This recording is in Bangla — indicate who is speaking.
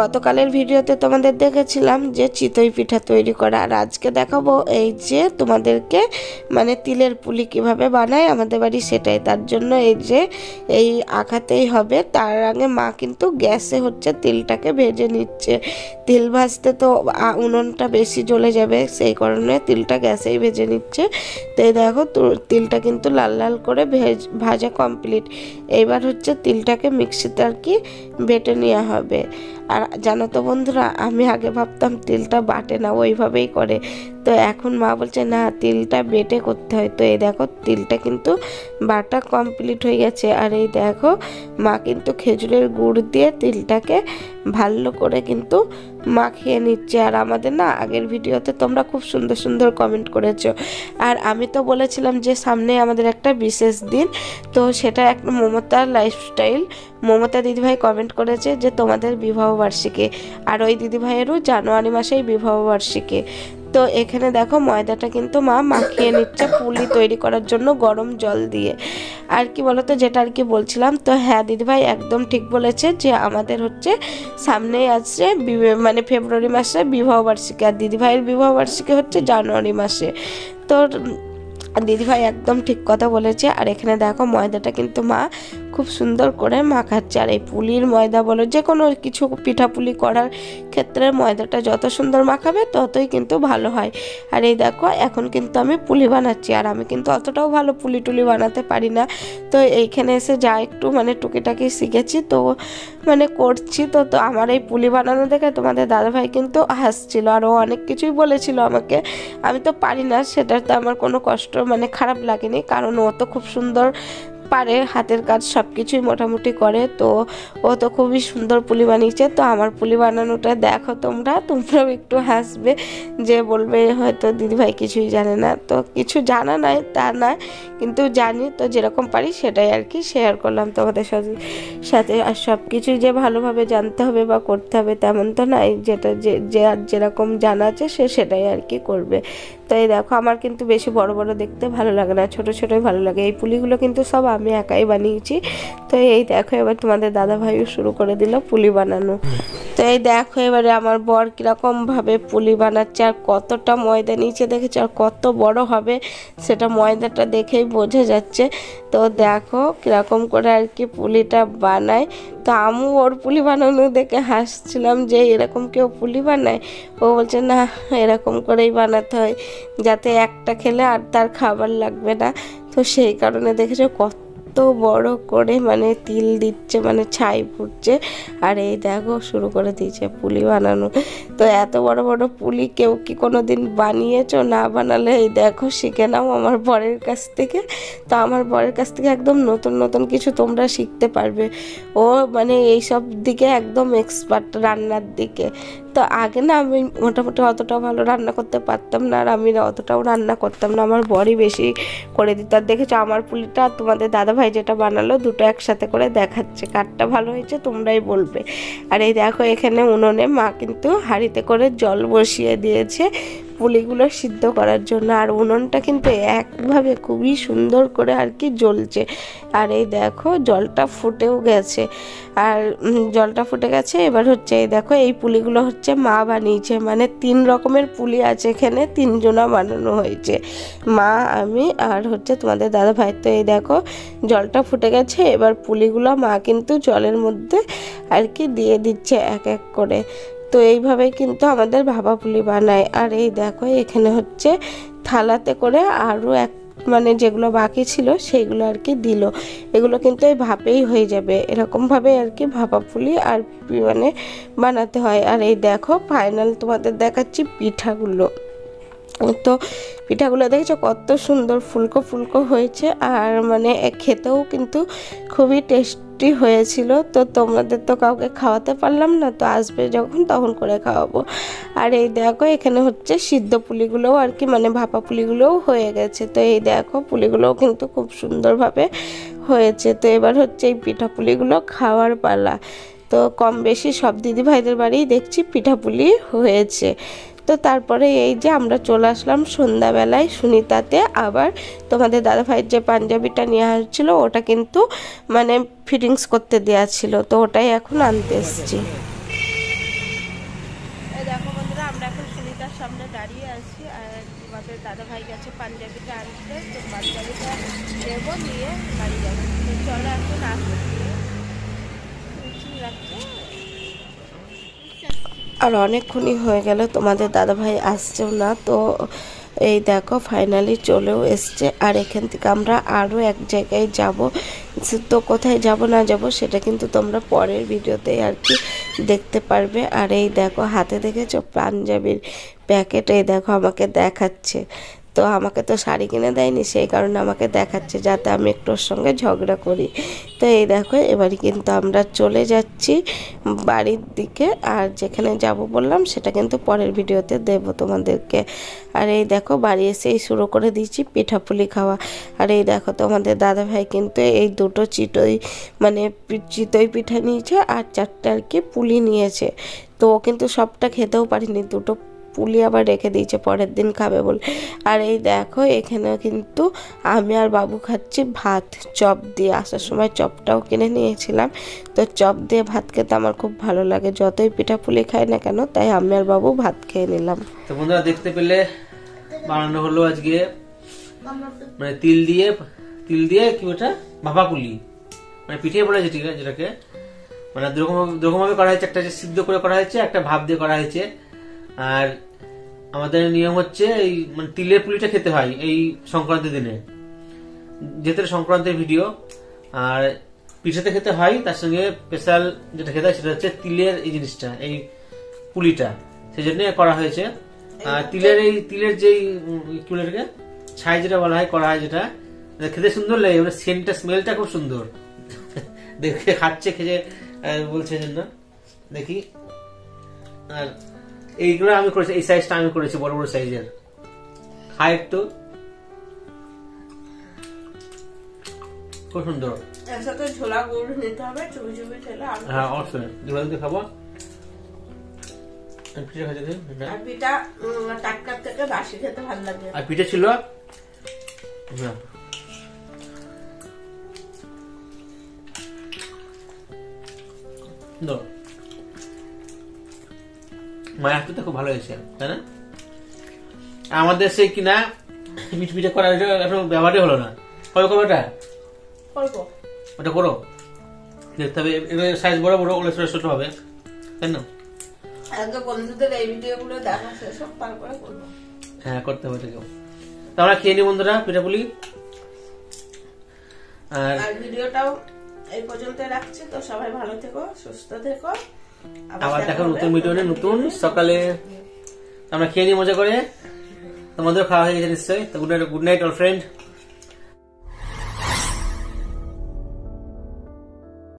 Speaker 1: গতকালের ভিডিওতে তোমাদের দেখেছিলাম যে চিতই পিঠা তৈরি করা, আর আজকে দেখাবো এই যে তোমাদেরকে মানে তিলের পুলি কিভাবে বানায় আমাদের বাড়ি সেটাই। তার জন্য এই যে এই আঁকাতেই হবে। তার আগে মা কিন্তু গ্যাসে হচ্ছে তিলটাকে ভেজে নিচ্ছে। তিল ভাজতে তো উনুনটা বেশি জ্বলে যাবে, সেই কারণে তিলটা গ্যাসেই ভেজে নিচ্ছে। তো এই দেখো তিলটা কিন্তু লাল লাল করে ভাজা কমপ্লিট। এইবার হচ্ছে তিলটাকে মিক্সিতে আর কি বেটে নেওয়া হবে। আর জানো তো বন্ধুরা, আমি আগে ভাবতাম তিলটা বাটে না, ওইভাবেই করে। তো এখন মা বলছে না, তিলটা বেটে করতে হয়। তো এই দেখো তিলটা কিন্তু বাটা কমপ্লিট হয়ে গেছে। আর এই দেখো মা কিন্তু খেজুরের গুড় দিয়ে তিলটাকে ভালো করে কিন্তু মাখিয়ে নিচ্ছে। আর আমাদের না আগের ভিডিওতে তোমরা খুব সুন্দর সুন্দর কমেন্ট করেছো। আর আমি তো বলেছিলাম যে সামনে আমাদের একটা বিশেষ দিন, তো সেটা একটা মমতার লাইফস্টাইল মমতা দিদিভাই কমেন্ট করেছে যে তোমাদের বিবাহবার্ষিকী, আর ওই দিদিভাইয়েরও জানুয়ারি মাসেই বিবাহবার্ষিকী। তো এখানে দেখো ময়দাটা কিন্তু মা মাখিয়ে নিচ্ছে পুলি তৈরি করার জন্য গরম জল দিয়ে। আর কি বলতো, যেটা আর কি বলছিলাম, তো হ্যাঁ দিদিভাই একদম ঠিক বলেছে যে আমাদের হচ্ছে সামনেই আসছে মানে ফেব্রুয়ারি মাসে বিবাহবার্ষিকী, আর দিদিভাইয়ের বিবাহবার্ষিকী হচ্ছে জানুয়ারি মাসে। তো দিদিভাই একদম ঠিক কথা বলেছে। আর এখানে দেখো ময়দাটা কিন্তু মা খুব সুন্দর করে মাখাচ্ছে। আর এই পুলির ময়দা বলো, যে কোনো কিছু পিঠা পুলি করার ক্ষেত্রে ময়দাটা যত সুন্দর মাখাবে ততই কিন্তু ভালো হয়। আর এই দেখো এখন কিন্তু আমি পুলি বানাচ্ছি, আর আমি কিন্তু অতটাও ভালো পুলি টুলি বানাতে পারি না। তো এইখানে এসে যা একটু মানে টুকিটাকি শিখেছি, তো মানে করছি। তো আমার এই পুলি বানানো দেখে তোমাদের দাদাভাই কিন্তু হাসছিল, আরও অনেক কিছুই বলেছিল আমাকে। আমি তো পারি না, সেটাতে আমার কোনো কষ্ট মানে খারাপ লাগেনি, কারণ ও তো খুব সুন্দর পারে, হাতের কাজ সব কিছুই মোটামুটি করে। তো ও তো খুবই সুন্দর পুলি বানিয়েছে। তো আমার পুলি বানানোটা দেখো তোমরাও একটু হাসবে, যে বলবে হয়তো দিদিভাই কিছুই জানে না। তো কিছু জানা নাই তা না, কিন্তু জানি, তো যেরকম পারি সেটাই আর কি শেয়ার করলাম তোমাদের সাথে। আর সব কিছুই যে ভালোভাবে জানতে হবে বা করতে হবে তেমন তো নাই, যেটা যে আর যেরকম জানা আছে সে সেটাই আর কি করবে। তো এই দেখো আমার কিন্তু বেশি বড় বড় দেখতে ভালো লাগে না, ছোট ছোটই ভালো লাগে। এই পুলিগুলো কিন্তু সব আমি একাই বানিয়েছি। তো এই দেখো এবার তোমাদের দাদা ভাইও শুরু করে দিল পুলি বানানো। তো এই দেখো এবারে আমার বর কীরকমভাবে পুলি বানাচ্ছে, আর কতটা ময়দা নিচে দেখেছে, আর কত বড় হবে সেটা ময়দাটা দেখেই বোঝা যাচ্ছে। তো দেখো কীরকম করে আর কি পুলিটা বানায়। তো আমি ওর পুলি বানানো দেখে হাসছিলাম যে এরকম কেউ পুলি বানায়। ও বলছে না, এরকম করেই বানাতে হয়, যাতে একটা খেলে আর তার খাবার লাগবে না। তো সেই কারণে দেখেছো কত বড় করে মানে তিল দিচ্ছে, মানে ছাই ফুটছে। আর এই দেখো শুরু করে দিয়েছে পুলি বানানো। তো এত বড় বড় পুলি কেউ কি কোনো দিন বানিয়েছো? না বানালে এই দেখো শিখে নাও আমার বরের কাছ থেকে। তো আমার বরের কাছ থেকে একদম নতুন নতুন কিছু তোমরা শিখতে পারবে। ও মানে এইসব দিকে একদম এক্সপার্ট, রান্নার দিকে। তো আগে না আমি মোটামুটি অতটা ভালো রান্না করতে পারতাম না, আর আমি অতটাও রান্না করতাম না, আমার বরই বেশি করে দিত। আর দেখেছো আমার পুলিটা তোমাদের দাদাভাই যেটা বানালো, দুটো একসাথে করে দেখাচ্ছে, কারটা ভালো হয়েছে তোমরাই বলবে। আর এই দেখো এখানে উনুনে মা কিন্তু হাঁড়িতে করে জল বসিয়ে দিয়েছে পুলিগুলো সিদ্ধ করার জন্য। আর উনুনটা কিন্তু একভাবে খুবই সুন্দর করে আর কি জ্বলছে। আর এই দেখো জলটা ফুটেও গেছে, আর জলটা ফুটে গেছে। এবার হচ্ছে এই দেখো এই পুলিগুলো হচ্ছে মা বানিয়েছে, মানে 3 রকমের পুলি আছে এখানে, 3 জনা বানানো হয়েছে, মা, আমি আর হচ্ছে তোমাদের দাদা ভাই। তো এই দেখো জলটা ফুটে গেছে, এবার পুলিগুলো মা কিন্তু জলের মধ্যে আর কি দিয়ে দিচ্ছে এক এক করে। তো এইভাবেই কিন্তু আমাদের ভাপা পুলি বানায়। আর এই দেখো এখানে হচ্ছে থালাতে করে আরও এক মানে যেগুলো বাকি ছিল সেইগুলো আর কি দিল। এগুলো কিন্তু এই ভাপেই হয়ে যাবে, এরকমভাবে আর কি ভাপা পুলি আর মানে বানাতে হয়। আর এই দেখো ফাইনাল তোমাদের দেখাচ্ছি পিঠাগুলো। তো পিঠাগুলো দেখেছো কত সুন্দর ফুলকো ফুলকো হয়েছে, আর মানে খেতেও কিন্তু খুবই টেস্টি হয়েছিল। তো তোমাদের তো কাউকে খাওয়াতে পারলাম না, তো আসবে যখন তখন করে খাওয়াবো। আর এই দেখো এখানে হচ্ছে সিদ্ধ পুলিগুলোও আর কি মানে ভাপা পুলিগুলোও হয়ে গেছে। তো এই দেখো পুলিগুলোও কিন্তু খুব সুন্দরভাবে হয়েছে। তো এবার হচ্ছে এই পিঠা পুলিগুলো খাওয়ার পালা। তো কম বেশি সব দিদিভাইদের বাড়িই দেখছি পিঠাপুলি হয়েছে। তো তারপরে এই যে আমরা চলে আসলাম সন্ধ্যাবেলায় সুনিতাতে। আবার তোমাদের দাদাভাইয়ের যে পাঞ্জাবিটা নিয়ে আসছিলো ওটা কিন্তু মানে ফিটিংস করতে দেওয়া ছিল, তো ওটাই এখন আনতে এসেছি। দেখো বন্ধুরা, আমরা এখন সুনিতার সামনে দাঁড়িয়ে আছি, আর আমাদের দাদা ভাই গেছে পাঞ্জাবিটা আনতে, তো পাঞ্জাবিটা নেবো, নিয়ে বাড়ি যাবো। তো চলো এখন আসতে রাখছে। আর অনেকক্ষণই হয়ে গেল, তোমাদের দাদা ভাই আসছেও না। তো এই দেখো ফাইনালি চলেও এসছে। আর এখান থেকে আমরা আরও এক জায়গায় যাব। তো কোথায় যাব না যাব সেটা কিন্তু তোমরা পরের ভিডিওতে আর কি দেখতে পারবে। আর এই দেখো হাতে দেখেছো পাঞ্জাবির প্যাকেট, এই দেখো আমাকে দেখাচ্ছে। তো আমাকে তো শাড়ি কিনে দেয়নি, সেই কারণে আমাকে দেখাচ্ছে যাতে আমি একটু ওর সঙ্গে ঝগড়া করি। তো এই দেখো এবারে কিন্তু আমরা চলে যাচ্ছি বাড়ির দিকে। আর যেখানে যাব বললাম সেটা কিন্তু পরের ভিডিওতে দেব তোমাদেরকে। আর এই দেখো বাড়ি এসেই শুরু করে দিয়েছি পিঠাপুলি খাওয়া। আর এই দেখো তোমাদের দাদা ভাই কিন্তু এই দুটো চিতই পিঠা নিয়েছে, আর 4টা আর কি পুলি নিয়েছে। তো ও কিন্তু সবটা খেতেও পারিনি, দুটো পুলি আবার রেখে দিয়েছে পরের দিন খাবে বলে। আর এই দেখো এখানে কিন্তু আমি আর বাবু খাচ্ছি ভাত চপ দিয়ে। আসার সময় চপটাও কিনে নিয়েছিলাম। তো চপ দিয়ে ভাত খেতে আমার খুব ভালো লাগে, যতই পিঠা পুলি খাই না কেন। তাই আমি আর বাবু ভাত খেয়ে নিলাম।
Speaker 2: তো বন্ধুরা দেখতে পেলে বানানো হলো আজকে মানে তিল দিয়ে কি ওটা ভাপা পুলি, মানে পিঠে বলা যায় যেটাকে, মানে দুরকম ভাবে করা হয়েছে। একটা সিদ্ধ করে করা হয়েছে, একটা ভাপ দিয়ে করা হয়েছে। আর আমাদের নিয়ম হচ্ছে এই মানে তিলের পুলিটা খেতে হয় এই সংক্রান্তির দিনে, যেহেতু সংক্রান্তির ভিডিও। আর পিঠাতে খেতে হয়, তার সঙ্গে স্পেশাল যেটা খেতে হয় সেটা হচ্ছে তিলের এই জিনিসটা, এই পুলিটা, সেই জন্য করা হয়েছে। আর তিলের যেই কুলেরকে ছাই যেটা বলা হয় করা হয়, যেটা খেতে সুন্দর লাগে, মানে সেন্টটা স্মেলটা খুব সুন্দর। দেখে খাচ্ছে, খেয়ে বলছে জন্য দেখি। আর এইগুলো আমি করেছি, এই সাইজটা আমি করেছি, বড় বড় সাইজের। খাই একটু, খুব সুন্দর।
Speaker 1: একসাথে ঝোলা গুড় নিতে হবে, চুবি চুবি খেলে।
Speaker 2: হ্যাঁ অবশ্যই ঝোলা দিয়ে খাবো।
Speaker 1: আর পিঠা টাটকার থেকে বাসি খেতে ভালো লাগে।
Speaker 2: আর পিঠে ছিল মায়ের হাতটা খুব ভালো হয়েছে, তাই না? আমাদের সেই কিনা মিট পিঠে করার এখন ব্যবহারই হলো না। কবে করবো ওটা করো, দেখতে হবে। সাইজ বড় বড়, ওগুলো ছোট ছোট হবে, তাই না?
Speaker 1: বন্ধুদের এই ভিডিওগুলো দেখা শেষ হোক, তারপরে করবো।
Speaker 2: হ্যাঁ করতে হবে এটাকেও। তো আমরা খেয়ে নি বন্ধুরা পিঠাপুলি।
Speaker 1: আর ভিডিওটাও এই পর্যন্ত রাখছি। তো সবাই ভালো থেকো, সুস্থ থেকো।
Speaker 2: আবার দেখো নতুন ভিডিও নিয়ে নতুন সকালে। আমরা খেয়ে নিই মজা করে, তোমাদের খাওয়া হয়ে গেছে নিশ্চয়ই। তো গুড নাইট অল ফ্রেন্ড।